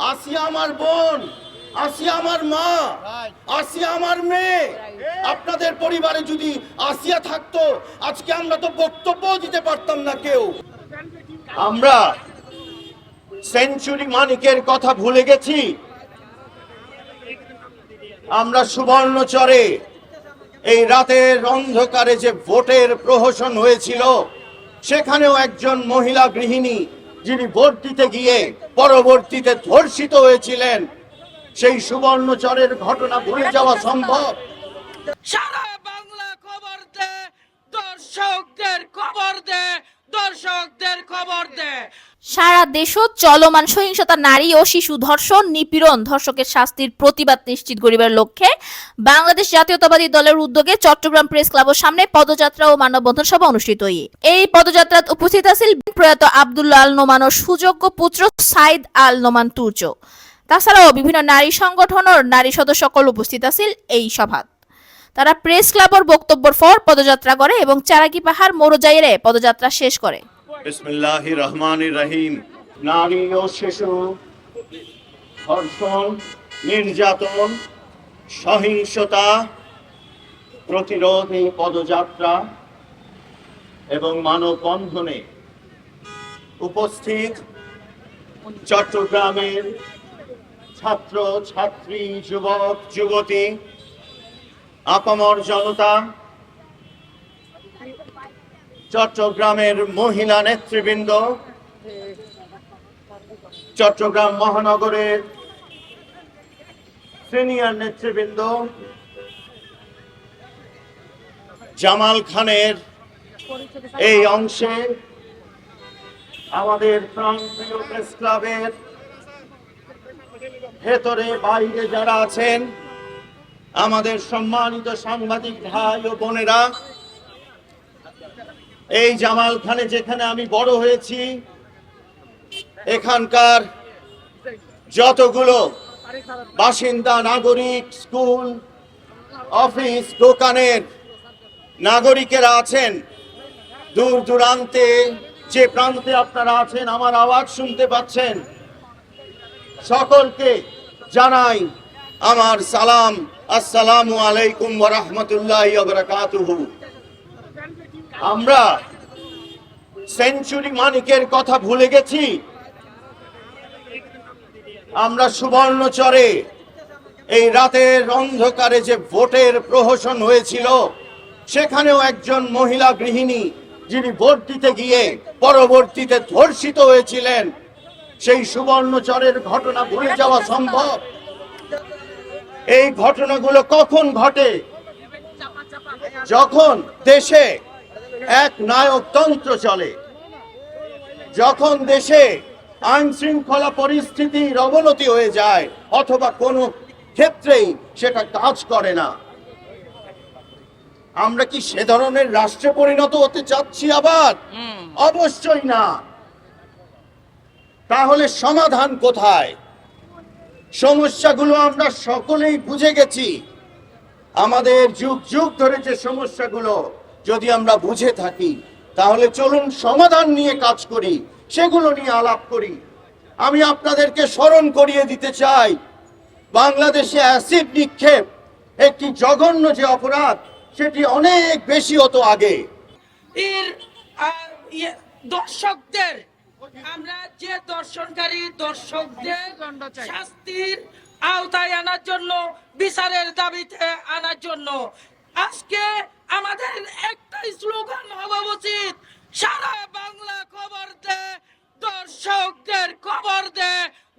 আসিয়া আমার বোন, আসিয়া আমার মা, আসিয়া আমার মেয়ে। আপনাদের পরিবারে যদি আসিয়া থাকতো, আজকে আমরা তো বক্তব্য দিতে পারতাম না কেউ। আমরা সেঞ্চুরি মানিকের কথা ভুলে গেছি। আমরা সুবর্ণচরে এই রাতের অন্ধকারে যে ভোটের প্রহসন হয়েছিল, সেখানেও একজন মহিলা গৃহিণী যিনি ভোট দিতে গিয়ে পরবর্তীতে ধর্ষিত হয়েছিলেন, সেই সুবর্ণচরের ঘটনা ভুলে যাওয়া সম্ভব? সারা বাংলা খবর দে, দর্শকদের খবর দে, দর্শকদের খবর দে। সারা দেশত চলমান সহিংসতা, নারী ও শিশু ধর্ষণ, নিপীড়ন, ধর্ষকের শাস্তির প্রতিবাদ নিশ্চিত করিবার লক্ষ্যে বাংলাদেশ জাতীয়তাবাদী দলের উদ্যোগে চট্টগ্রাম প্রেস ক্লাবের সামনে পদযাত্রা ও মানববন্ধন সভা অনুষ্ঠিত হই। এই পদযাত্রাত উপস্থিত আছেন প্রয়াত আব্দুল্লাহ আল নোমান ও সুযোগ্য পুত্র সাইদ আল নোমান তুর্য। তাছাড়াও বিভিন্ন নারী সংগঠনের নারী সদস্য সকল উপস্থিত আছেন এই সভাত। তারা প্রেস ক্লাবের বক্তব্যের পর পদযাত্রা করে এবং চারাকি পাহাড় মোড় যাইয়ে পদযাত্রা শেষ করে। বিসমিল্লাহির রহমানির রহিম। নারী ও শিশু ধর্ষণ, নির্যাতন, সহিংসতা প্রতিরোধ এই পদযাত্রা এবং মানববন্ধনে উপস্থিত চট্টগ্রামের ছাত্র ছাত্রী, যুবক যুবতী, আপামর জনতা, চট্টগ্রামের মহিলা নেতৃবৃন্দ, চট্টগ্রাম মহানগরের সিনিয়র নেতৃবৃন্দ, জামাল খানের এই অংশে আমাদের প্রাণপ্রিয় প্রেস ক্লাবের ভেতরে বাইরে যারা আছেন, আমাদের সম্মানিত সাংবাদিক ভাই ও বোনেরা, এই জামাল খানে যেখানে আমি বড় হয়েছি, এখানকার যতগুলো বাসিন্দা, নাগরিক, স্কুল, অফিস, দোকানের নাগরিকেরা আছেন, দূর দূরান্তে যে প্রান্তে আপনারা আছেন, আমার আওয়াজ শুনতে পাচ্ছেন, সকলকে জানাই আমার সালাম। আসসালামু আলাইকুম ওয়া রাহমাতুল্লাহি ওয়া বারাকাতুহু। আমরা সেঞ্চুরি মানিকের কথা ভুলে গেছি। আমরা সুবর্ণচরে এই রাতের অন্ধকারে যে ভোটের প্রহসন হয়েছিল, সেখানেও একজন মহিলা গৃহিণী যিনি ভোট দিতে গিয়ে পরবর্তীতে ধর্ষিত হয়েছিলেন, সেই সুবর্ণচরের ঘটনা ভুলে যাওয়া সম্ভব? এই ঘটনাগুলো কখন ঘটে? যখন দেশে এক নায়কতন্ত্র চলে, যখন দেশে আইন শৃঙ্খলা পরিস্থিতির অবনতি হয়ে যায়, অথবা কোনো ক্ষেত্রেই সেটা কাজ করে না। আমরা কি সে ধরনের রাষ্ট্রে পরিণত হতে চাচ্ছি আবার? অবশ্যই না। তাহলে সমাধান কোথায়? সমস্যাগুলো আমরা সকলেই বুঝে গেছি। আমাদের যুগ যুগ ধরে যে সমস্যাগুলো যদি আমরা বুঝে থাকি, তাহলে চলুন সমাধান নিয়ে কাজ করি, সেগুলো নিয়ে আলাপ করি। আমি আপনাদেরকে স্মরণ করিয়ে দিতে চাই, বাংলাদেশে অ্যাসিড নিক্ষেপ একটি জঘন্য যে অপরাধ, সেটি অনেক বেশি হতো আগে। দর্শকদের, আমরা যে দর্শনকারী দর্শকদের শাস্তির আওতায় আনার জন্য, বিচারের দাবিতে আনার জন্য আজকে আমাদের একটাই স্লোগান হওয়া উচিত, সারা বাংলা খবর দে, দর্শকদের খবর দে,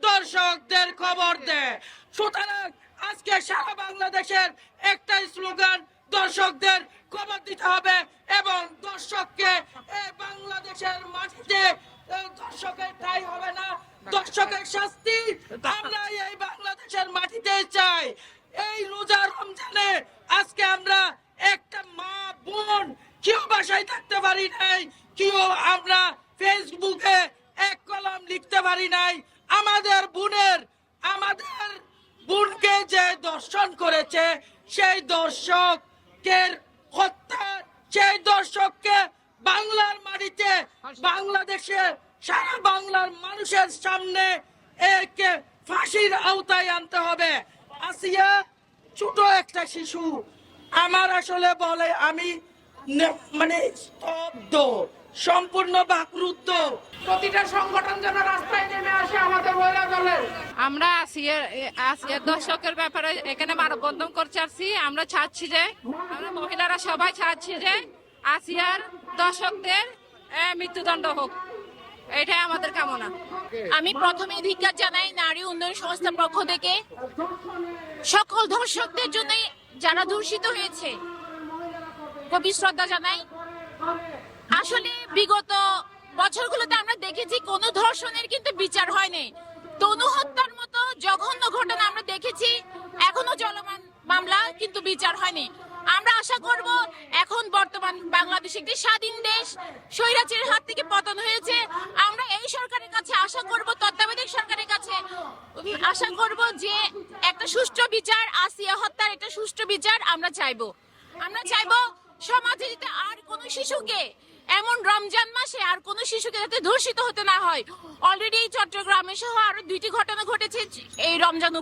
দর্শকদের খবর দে। সুতরাং আজকে সারা বাংলাদেশের একটাই স্লোগান, দর্শকদের খবর দিতে হবে এবং দর্শককে এই বাংলাদেশের মাটিতে দর্শকের ঠাঁই হবে না, দর্শকের শাস্তি আমরা এই বাংলাদেশের মাটিতে চাই। এই রোজা রমজানে আজকে আমরা একটা মা বোন কেউ বাসায় থাকতে পারি নাই, কেউ আমরা ফেসবুকে এক কলম লিখতে পারি নাই। আমাদের বোনকে যে দর্শন করেছে, সেই দর্শকের হত্যা, সেই দর্শককে বাংলার মাটিতে, বাংলাদেশে সারা বাংলার মানুষের সামনে একে ফাঁসির আওতায় আনতে হবে। আসিয়া ছোট একটা শিশু, আমার আসলে বলে আমি মানে স্তব্ধ, সম্পূর্ণ বাকরুদ্ধ। প্রতিটা সংগঠন যেন রাস্তায় নেমে আসে আমাদের মহিলা দলের। আমরা আসিয়ার দর্শকের ব্যাপারে এখানে মানববন্ধন করতে আসছি। আমরা চাচ্ছি যে আমরা মহিলারা সবাই চাচ্ছি যে আসিয়ার দর্শকদের মৃত্যুদণ্ড হোক, এটাই আমাদের কামনা। আমি প্রথমে ধিক্কার জানাই নারী উন্নয়ন সংস্থার পক্ষ থেকে সকল ধর্ষকদের জন্য যারা ধর্ষিত হয়েছে গভীর শ্রদ্ধা জানাই। আসলে বিগত বছরগুলোতে আমরা দেখেছি কোনো ধর্ষণের কিন্তু বিচার হয়নি। তনু হত্যার মতো জঘন্য ঘটনা আমরা দেখেছি, এখনো চলমান মামলা কিন্তু বিচার হয়নি। আমরা আশা করব এখন বর্তমান বাংলাদেশ একটি স্বাধীন দেশ, স্বৈরাচারের হাত থেকে পতন হয়েছে। আমরা এই সরকারের কাছে আশা করব, তত্ত্বাবধায়ক সরকারের কাছে আশা করব যে একটা সুষ্ঠু বিচার, আসিয়া হত্যার একটা সুষ্ঠু বিচার আমরা চাইবো। আমরা চাইবো সমাজে যাতে আর কোনো শিশুকে, এমন রমজান মাসে আর কোনো শিশুকে যাতে ধর্ষিত হতে না হয়। অলরেডি চট্টগ্রামে সহ আরো 2টি ঘটনা ঘটেছে, এই রমজান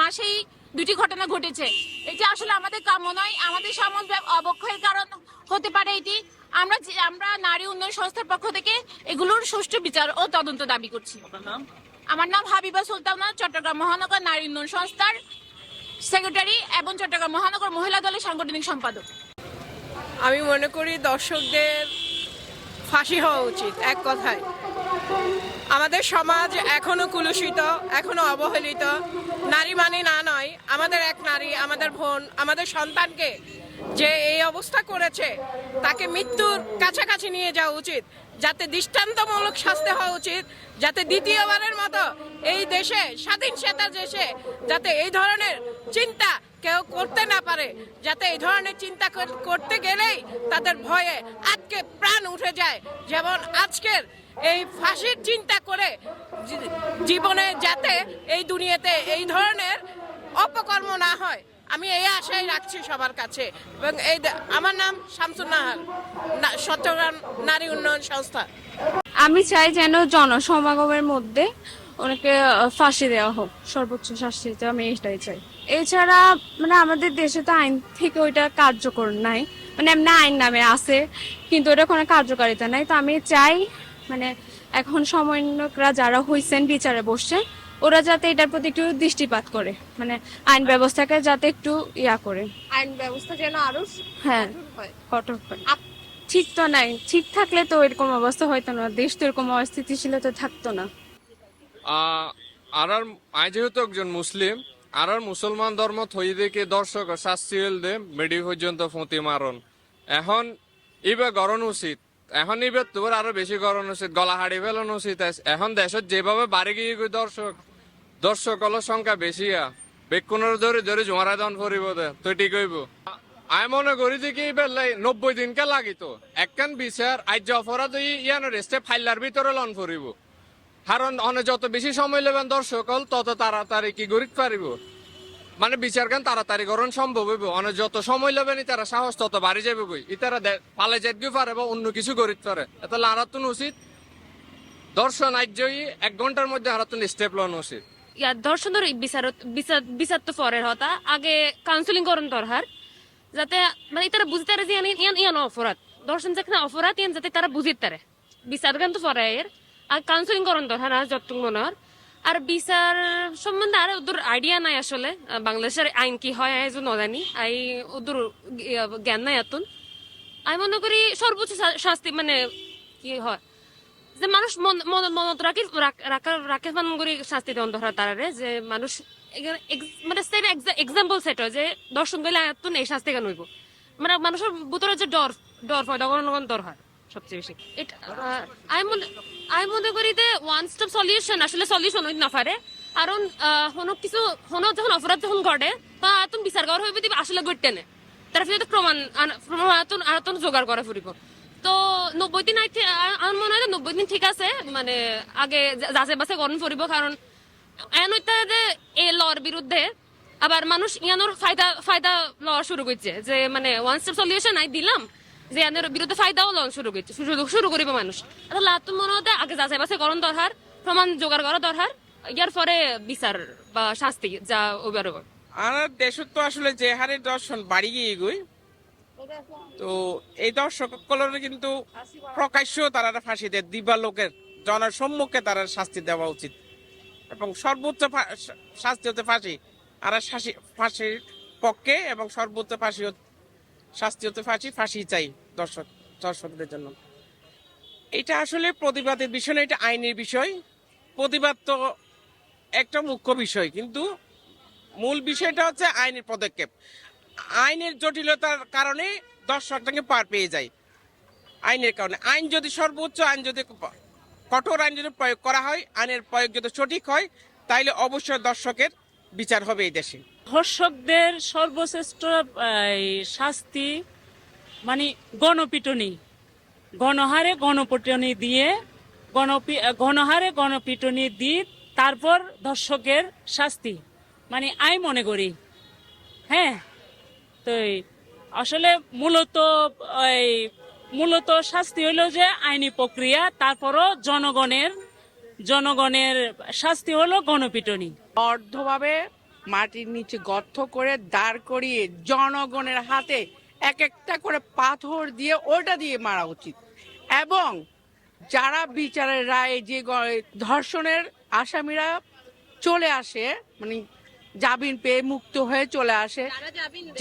মাসেই 2টি ঘটনা ঘটেছে। এটা আসলে আমাদের কাম্য নয়, আমাদের সমাজ অবক্ষয়ের কারণ হতে পারে এটি। আমরা নারী উন্নয়ন সংস্থার পক্ষ থেকে এগুলোর সুষ্ঠু বিচার ও তদন্ত দাবি করছি। আমার নাম হাবিবা সুলতানা, চট্টগ্রাম মহানগর নারী উন্নয়ন সংস্থার সেক্রেটারি এবং চট্টগ্রাম মহানগর মহিলা দলের সাংগঠনিক সম্পাদক। আমি মনে করি দর্শকদের ফাঁসি হওয়া উচিত। এক কথায় আমাদের সমাজ এখনো কুলুষিত, এখনো অবহেলিত। নারী মানে না নয়, আমাদের এক নারী, আমাদের বোন, আমাদের সন্তানকে যে এই অবস্থা করেছে তাকে মৃত্যুর কাছাকাছি নিয়ে যাওয়া উচিত, যাতে দৃষ্টান্তমূলক শাস্তি হওয়া উচিত, যাতে দ্বিতীয়বারের মতো এই দেশে, স্বাধীন চেতা দেশে, যাতে এই ধরনের চিন্তা কেউ করতে না পারে, যাতে এই ধরনের চিন্তা করতে গেলেই তাদের ভয়ে আজকে প্রাণ উঠে যায়। যেমন আজকের এই ফাঁসির চিন্তা করে জীবনে যাতে এই দুনিয়াতে এই ধরনের অপকর্ম না হয়, আমি এই আশাই রাখছি সবার কাছে। এবং আমার নাম শামসুন নাহার, চট্টগ্রাম নারী উন্নয়ন সংস্থা। আমি চাই যেন জনসমাগমের মধ্যে ওনাকে ফাঁসি দেওয়া হোক, সর্বোচ্চ শাস্তি, আমি এটাই চাই। এছাড়া মানে আমাদের দেশে তো আইন থেকে ওইটা কার্যকর নাই, মানে এমনি আইন নামে আছে কিন্তু ওটা কোনো কার্যকারিতা নাই। তো আমি চাই মানে এখন সমন্বয়করা যারা হয়েছেন বিচারে বসছে, ওরা যাতে এটার প্রতি একটু দৃষ্টিপাত করে, মানে আইন ব্যবস্থাকে যাতে একটু করে, আইন ব্যবস্থা যেন আরো হ্যাঁ কঠোর হয়। ঠিক তো নাই, ঠিক থাকলে তো এরকম অবস্থা হইতো না, দেশ তো এরকম অস্থিতিশীলতা থাকতো না। আর আই যেহেতু একজন মুসলিম, আর মুসলমান ধর্ম থই দেখে দর্শক শাস্তি দে মেডি পর্যন্ত ফতি মারণ। এখন ইবে গরণ উচিত, এখন ইবে তোর আরো বেশি গরণ উচিত, গলা হাড়ি ফেলান উচিত। এখন দেশত যেভাবে বাড়ি গিয়ে দর্শক হলো সংখ্যা বেশি, বেকুনের ধরে ধরে জোয়ারা দান করিব দে তুই ঠিক হইব। আমি মনে করি যে কি বেলাই 90 দিনকে লাগিত একখান বিচার আজ অপরাধ ইয়ানো রেস্টে ফাইলার ভিতরে লন করিব। কারণ অনেক যত বেশি সময় লেবেন দর্শক হল তত তাড়াতাড়ি কি করিতে পারিব, মানে বিচার গান তাড়াতাড়ি করণ সম্ভব হইব। অনেক যত সময় লেবেন তারা সাহস তত বাড়ি যাবে বই, ইতারা পালে যেতে পারে বা অন্য কিছু করিতে পারে। এত হারাতুন উচিত দর্শন আজ্যই 1 ঘন্টার মধ্যে হারাতুন স্টেপ লন উচিত। ধর্ষণের বিচার তো পরের হতা, আগে কাউন্সিলিং করুন দরকার, যাতে মানে তারা বুঝতে পারে যে ইয়ান অপরাধ, দর্শন যেখানে অপরাধ ইয়ান যাতে তারা বুঝতে পারে। বিচার গান তো পরে এর আর কাউন্সিলিং করুন দরকার যতটুকু মনে হয়। আর বিচার সম্বন্ধে আর ওদের আইডিয়া নাই আসলে, বাংলাদেশের আইন কি হয় নজানি, আই ওদের জ্ঞান নাই এতন। আমি মনে করি সর্বোচ্চ শাস্তি মানে কি হয় যে মানুষ মনত রাখে মন করি শাস্তি দেওয়া দরকার তারারে, যে মানুষ মানে এক্সাম্পল সেট হয় যে দর্শন গেলে এতন এই শাস্তি কেন হইব, মানে মানুষের ভিতরে যে ডর হয় তখন ডর হয় সবচেয়ে বেশি। এটা আমি মনে করি যে ওয়ান স্টপ সলিউশন আসলে সলিউশন হইতে না পারে। কারণ কোনো যখন অপরাধ যখন ঘটে তখন বিচার করা হইবে আসলে ঘটতে নেই, তার ফলে প্রমাণ আরতন জোগাড় করা ফুরিব। তো 90 দিন আমার মনে হয় 90 দিন ঠিক আছে, মানে আগে যাচাই বাছাই করণ ফুরিব। কারণ এন এই লর বিরুদ্ধে আবার মানুষ ইয়ানোর ফায়দা লওয়া শুরু করছে, যে মানে ওয়ান স্টপ সলিউশন আই দিলাম যে এদের বিরুদ্ধে ফায়দাও লওয়া শুরু করিব মানুষ। তাহলে তো মনে হয় আগে যাচাই বাছাই করণ দরকার, প্রমাণ জোগাড় করা দরকার, ইয়ার পরে বিচার বা শাস্তি যা ওইবার আর দেশত তো আসলে যে হারে দর্শন বাড়িয়ে এগোয়, তো এই দর্শকগুলোর কিন্তু প্রকাশ্য তারা ফাঁসি দেয়, দিবা লোকের জনসম্মুখে তারা শাস্তি দেওয়া উচিত এবং সর্বোচ্চ শাস্তি হতে ফাঁসি। আর ফাঁসির পক্ষে এবং সর্বোচ্চ শাস্তি হতে ফাঁসি চাই দর্শকদের জন্য। এটা আসলে প্রতিবাদের বিষয় না, এটা আইনের বিষয়। প্রতিবাদ তো একটা মুখ্য বিষয়, কিন্তু মূল বিষয়টা হচ্ছে আইনের পদক্ষেপ। আইনের জটিলতার কারণে দর্শকটাকে পার পেয়ে যায় আইনের কারণে। আইন যদি সর্বোচ্চ আইন যদি কঠোর আইন যদি প্রয়োগ করা হয়, আইনের প্রয়োগ যদি সঠিক হয়, তাইলে অবশ্যই দর্শকের বিচার হবে এই দেশে। ধর্ষকদের সর্বশ্রেষ্ঠ শাস্তি মানে গণপিটুনি, গণহারে গণপিটুনি দিয়ে গণহারে গণপিটুনি দিয়ে তারপর ধর্ষকের শাস্তি মানে আমি মনে করি। হ্যাঁ, তো আসলে মূলত শাস্তি হলো যে আইনি প্রক্রিয়া, তারপরও জনগণের শাস্তি হলো গণপিটুনি। অর্ধভাবে মাটির নিচে গর্ত করে দাঁড় করিয়ে জনগণের হাতে এক একটা করে পাথর দিয়ে ওটা দিয়ে মারা উচিত। এবং যারা বিচারের রায় যে ধর্ষণের আসামিরা চলে আসে, মানে জামিন পেয়ে মুক্ত হয়ে চলে আসে,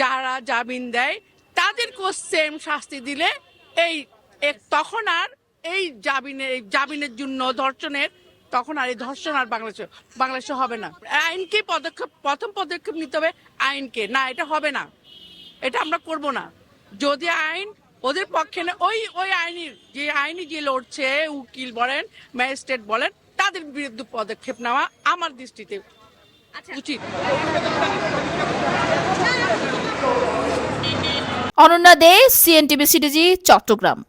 যারা জামিন দেয় তাদেরকেও সেম শাস্তি দিলে তখন আর এই জামিনের জন্য ধর্ষণের তখন আর এই ধর্ষণ আর বাংলাদেশে হবে না। আইনকে প্রথম পদক্ষেপ নিতে হবে, আইনকে। না, এটা হবে না, এটা আমরা করব না যদি আইন ওদের পক্ষে না। ওই আইনি যে লড়ছে, উকিল বলেন, ম্যাজিস্ট্রেট বলেন, তাদের বিরুদ্ধে পদক্ষেপ নেওয়া আমার দৃষ্টিতে উচিত। অনন্যা দে, CNTV, সিটিজি, চট্টগ্রাম।